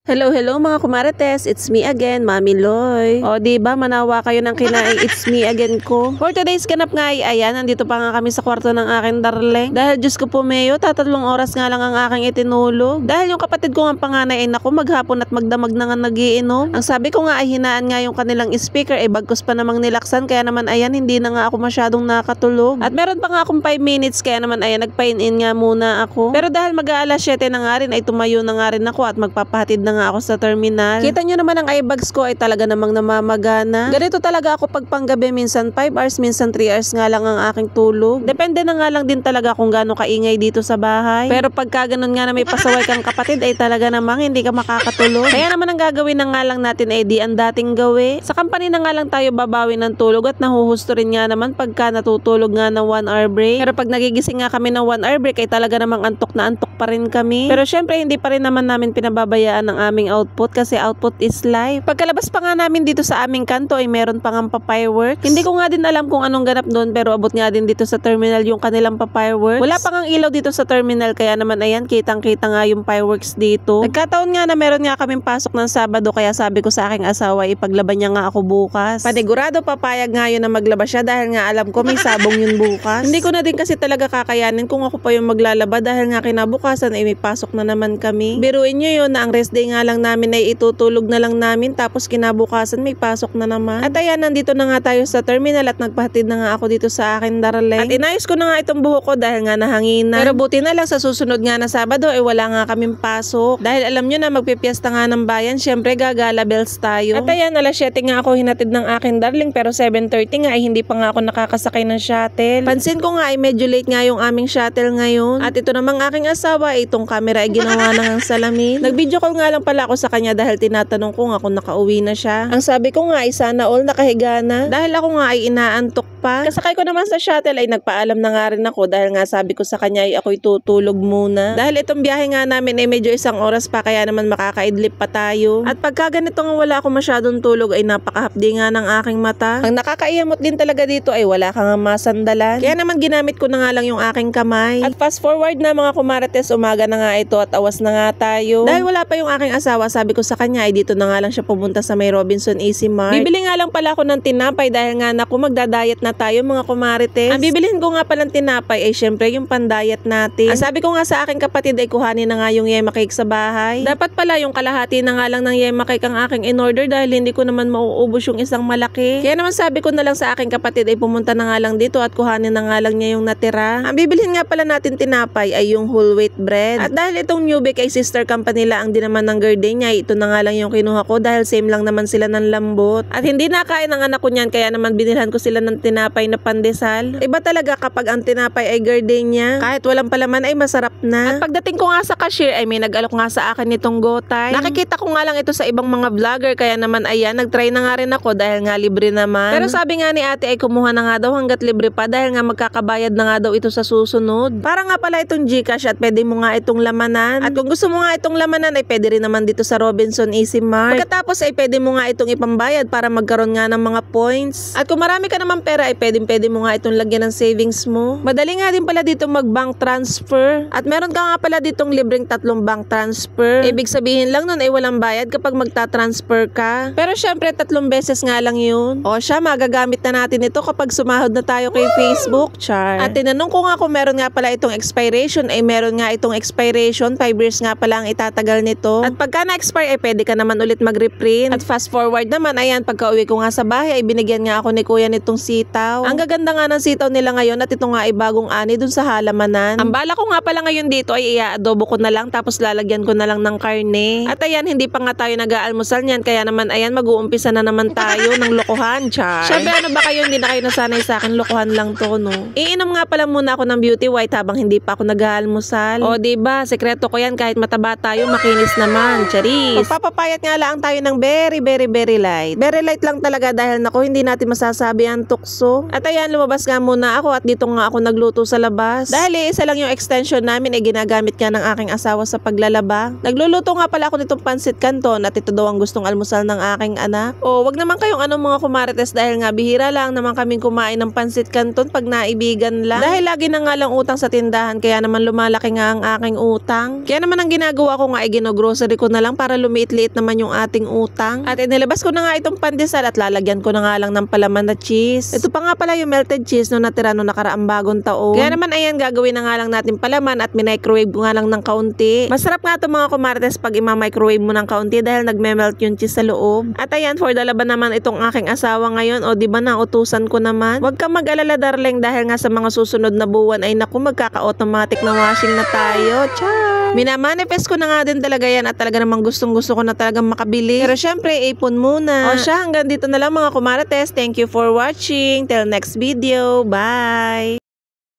Hello, hello mga kumarites. It's me again, Mami Loy. O, diba, manawa kayo ng kinain It's me again ko. For today's ganap nga ay, ayan, nandito pa nga kami sa kwarto ng aking darling. Dahil Diyos ko po, Mayo, tatlong oras nga lang ang aking itinulog. Dahil yung kapatid ko nga panganay ay naku, maghapon at magdamag na nga nagiinom. Ang sabi ko nga ay hinaan nga yung kanilang speaker, ay bagkos pa namang nilaksan. Kaya naman, ayan, hindi na nga ako masyadong nakatulog. At meron pa nga akong 5 minutes, kaya naman, ayan, nagpain-in nga muna ako. Pero dahil mag-aalas 7 na nga rin, ay tumayo na nga rin ako at magpapahatid na nga ako sa terminal. Kita nyo naman ang eyebags ko ay talaga namang namamagana. Ganito talaga ako pag panggabi, minsan 5 hours, minsan 3 hours nga lang ang aking tulog. Depende na nga lang din talaga kung gaano kaingay dito sa bahay. Pero pagka ganun nga na may pasaway kang kapatid ay talaga namang hindi ka makakatulog. Kaya naman ang gagawin na nga lang natin ay di ang dating gawi. Sa company na nga lang tayo babawi ng tulog at nahuhusto rin nga naman pagka natutulog nga ng 1 hour break. Pero pag nagigising nga kami ng 1 hour break ay talaga namang antok na antok pa rin kami. Pero syempre hindi pa rin naman namin pinababayaan ng aming output kasi output is life. Pagkalabas pa nga namin dito sa aming kanto ay meron pa nga pa-fireworks. Hindi ko nga din alam kung anong ganap doon pero abot nga din dito sa terminal yung kanilang pa-fireworks. Wala pa nga ilaw dito sa terminal kaya naman ayan kitang-kita nga yung fireworks dito. Nagkataon nga na meron nga kaming pasok ng Sabado kaya sabi ko sa aking asawa ipaglaban niya nga ako bukas. Panigurado papayag nga yun na maglaba siya dahil nga alam ko may sabong yun bukas. Hindi ko na din kasi talaga kakayanin kung ako pa yung maglalaba dahil nga kinabukasan ay may pasok na naman kami. Biruin nyo yun na ang rest day nga lang namin ay itutulog na lang namin tapos kinabukasan may pasok na naman. At ayan, nandito na nga tayo sa terminal at nagpahatid na nga ako dito sa akin darling. At inayos ko na nga itong buhok ko dahil nga nahanginan. Pero buti na lang sa susunod nga na Sabado ay wala nga kaming pasok. Dahil alam nyo na magpipiesta nga ng bayan, syempre gagala bells tayo. At ayan, alas 7 nga ako hinatid ng akin darling pero 7:30 nga ay hindi pa nga ako nakakasakay ng shuttle. Pansin ko nga ay medyo late nga yung aming shuttle ngayon. At ito namang aking asawa ay itong camera ay ginawa na ng salamin. Nag-video call nga lang pala ako sa kanya dahil tinatanong ko nga kung nakauwi na siya. Ang sabi ko nga ay sana all nakahiga na dahil ako nga ay inaantok pa. Kasakay ko naman sa shuttle ay nagpaalam na nga rin ako dahil nga sabi ko sa kanya ay ako'y tutulog muna. Dahil itong biyahe nga namin ay medyo 1 oras pa kaya naman makakaidlip pa tayo. At pagka ganito nga wala ako masyadong tulog ay napakahapdi nga ng aking mata. Ang nakakaiyamot din talaga dito ay wala kang masandalan. Kaya naman ginamit ko na nga lang yung aking kamay. At fast forward na mga kumarites, umaga na nga ito at awas na nga tayo. Dahil wala pa yung aking asawa, sabi ko sa kanya ay dito na nga lang siya pumunta sa may Robinson Easy Mart. Bibili nga lang pala ako ng tinapay dahil nga naku magdadayet na tayo mga kumarites. Ang bibilhin ko nga palang tinapay ay syempre yung pandayet natin. Ang sabi ko nga sa aking kapatid ay kuhanin na nga yung yema cake sa bahay. Dapat pala yung kalahati na nga lang ng yema cake ang aking in-order dahil hindi ko naman mauubos yung isang malaki. Kaya naman sabi ko na lang sa aking kapatid ay pumunta na nga lang dito at kuhanin na nga lang niya yung natira. Ang bibilhin nga pala natin tinapay ay yung whole wheat bread. At dahil itong Newbeck ay sister company lang din naman ng Gardenia, ito na nga lang yung kinuha ko dahil same lang naman sila ng lambot. At hindi nakain ng anak ko niyan kaya naman binilhan ko sila ng tinapay na pandesal. Iba talaga kapag ang tinapay ay Gardenia. Kahit walang palaman ay masarap na. At pagdating ko nga sa cashier ay may nag-alok nga sa akin nitong GoTime. Nakikita ko nga lang ito sa ibang mga vlogger kaya naman ayan, nagtry na nga rin ako dahil nga libre naman. Pero sabi nga ni ate ay kumuha na nga daw hanggat libre pa dahil nga magkakabayad na nga daw ito sa susunod. Para nga pala itong GCash at pwede mo nga itong lamanan. At kung gusto mo nga itong lamanan ay pwede rin naman dito sa Robinson Easy Mart. Pagkatapos ay pwede mo nga itong ipambayad para magkaroon nga ng mga points. At kung marami ka naman pera ay pwede mo nga itong lagyan ng savings mo. Madali nga din pala dito mag bank transfer. At meron ka nga pala ditong libreng 3 bank transfer. Ibig sabihin lang nun ay walang bayad kapag magta-transfer ka. Pero syempre 3 beses nga lang yun. O siya, magagamit na natin ito kapag sumahod na tayo kay Facebook. Char. At tinanong ko nga kung meron nga pala itong expiration ay meron nga itong expiration. 5 years nga pala ang itatagal nito. At pagka na-expire ay pwede ka naman ulit mag-reprint. At fast forward naman, ayan, pagka uwi ko nga sa bahay ay binigyan nga ako ni kuya nitong sitaw. Ang gaganda nga ng sitaw nila ngayon at ito nga ay bagong ani dun sa halamanan. Ang bala ko nga pala ngayon dito ay i-adobo ko na lang tapos lalagyan ko na lang ng karne. At ayan, hindi pa nga tayo nag-aalmusal niyan kaya naman ayan, mag-uumpisa na naman tayo ng lokohan, char. Syempre ano ba kayo, hindi na kayo nasanay sa akin, lokohan lang to, no? Iinom nga pala muna ako ng Beauty White habang hindi pa ako nag-aalmusal. O diba, sekreto ko yan kahit mataba tayo, makinis naman, charis. Magpapapayat nga lang tayo ng very light. Very light lang talaga dahil naku, hindi natin masasabi ang tukso. tayo. At ayan, lumabas nga muna ako at dito nga ako nagluto sa labas. Dahil isa lang yung extension namin ginagamit nga ng aking asawa sa paglalaba. Nagluluto nga pala ako nitong pansit canton at ito daw ang gustong almusal ng aking anak. O wag naman kayong mga kumarites dahil nga bihira lang naman kaming kumain ng pansit canton pag naibigan lang. Dahil lagi na nga lang utang sa tindahan kaya naman lumalaki nga ang aking utang. Kaya naman ang ginagawa ko nga gino-grocery ko na lang para lumiit-liit naman yung ating utang. At inilabas ko na nga itong pandesal at lalagyan ko na nga lang ng palaman na cheese. Ito pa nga pala yung melted cheese no natira no nakaraang bagong taon. Kaya naman ayan gagawin na nga lang natin palaman at minicrowave ko nga lang ng kaunti. Masarap nga ito mga kumarites pag ima-microwave mo ng kaunti dahil nagme-melt yung cheese sa loob. At ayan for the laban naman itong aking asawa ngayon. O diba na utusan ko naman. Huwag kang mag-alala darling dahil nga sa mga susunod na buwan ay naku magkaka-automatic na washing na tayo. Char! Minamanifest ko na nga din talaga yan at talaga namang gustong gusto ko na talagang makabili. Pero syempre ipon muna. O siya hanggang dito na lang mga kumarites. Thank you for watching. Till next video. Bye!